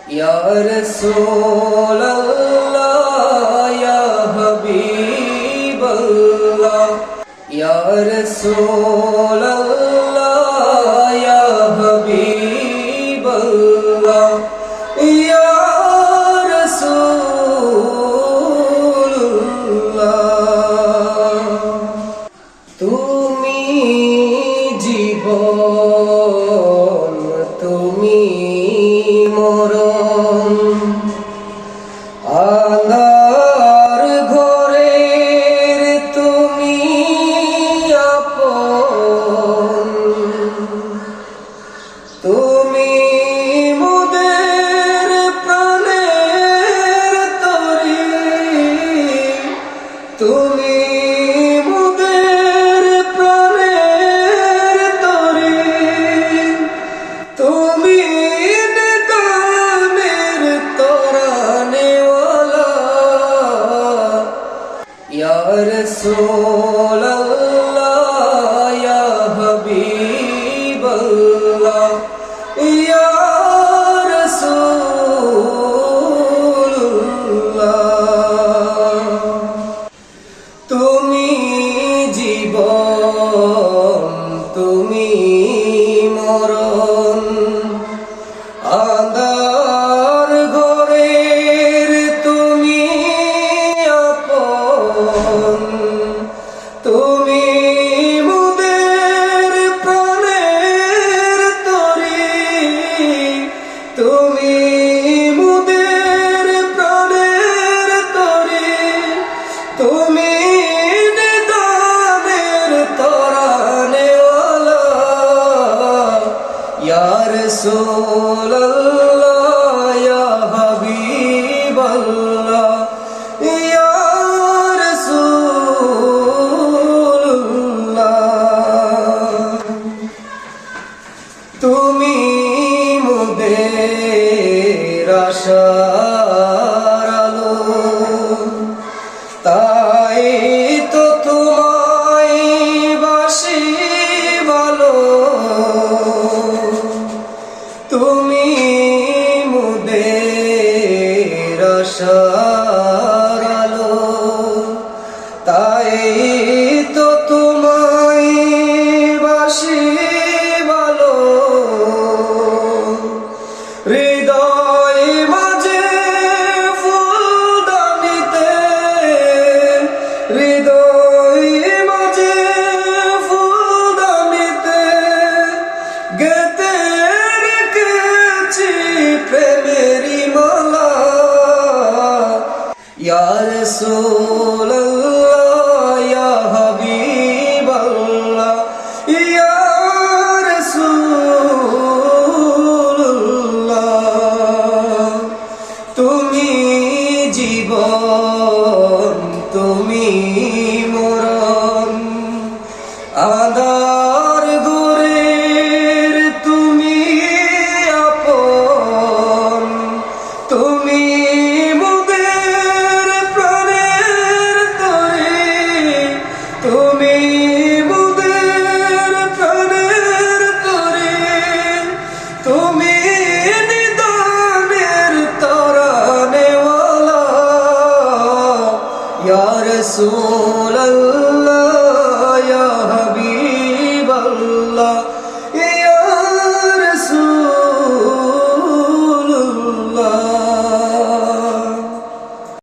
या रसूल अल्लाह या हबीब अल्लाह या रसूल अल्लाह या हबीब अल्लाह या रसूल अल्लाह তুমি জীবন তুমি মরণ আঁধার ঘরের তুমি আপন তুমি মোদের প্রাণের তরি তুমি या रसूल अल्लाह या हबीब अल्लाह या रसूल अल्लाह তুমি জীবন তুমি মরণ আঁধার ঘরের তুমি আপন তুমি মোদের প্রাণের তরি তুমি মোদের প্রাণের তরি তুমি নিদানের তরানেওয়ালা ইয়া রাসূল আল্লাহ ইয়া হাবিব আল্লাহ ইয়া তুমি মোদের আশার আলো তাই তো তোমায় বাসি ভালো তুমি মোদের আশার আলো তাই তো তোমায় বাসি হৃদয় মাঝে ফুলদানিতে হৃদয় মাঝে ফুলদানিতে গেতে রেখেছি প্রেমেরই মালা ইয়া রাসূল আল্লাহ ইয়া হাবিব আল্লাহ ইয়া তুমি জীবন তুমি মরণ আঁধার ঘরের তুমি আপন তুমি মোদের প্রাণের তরি তুমি মোদের প্রাণের তরি তুমি या रसूल अल्लाह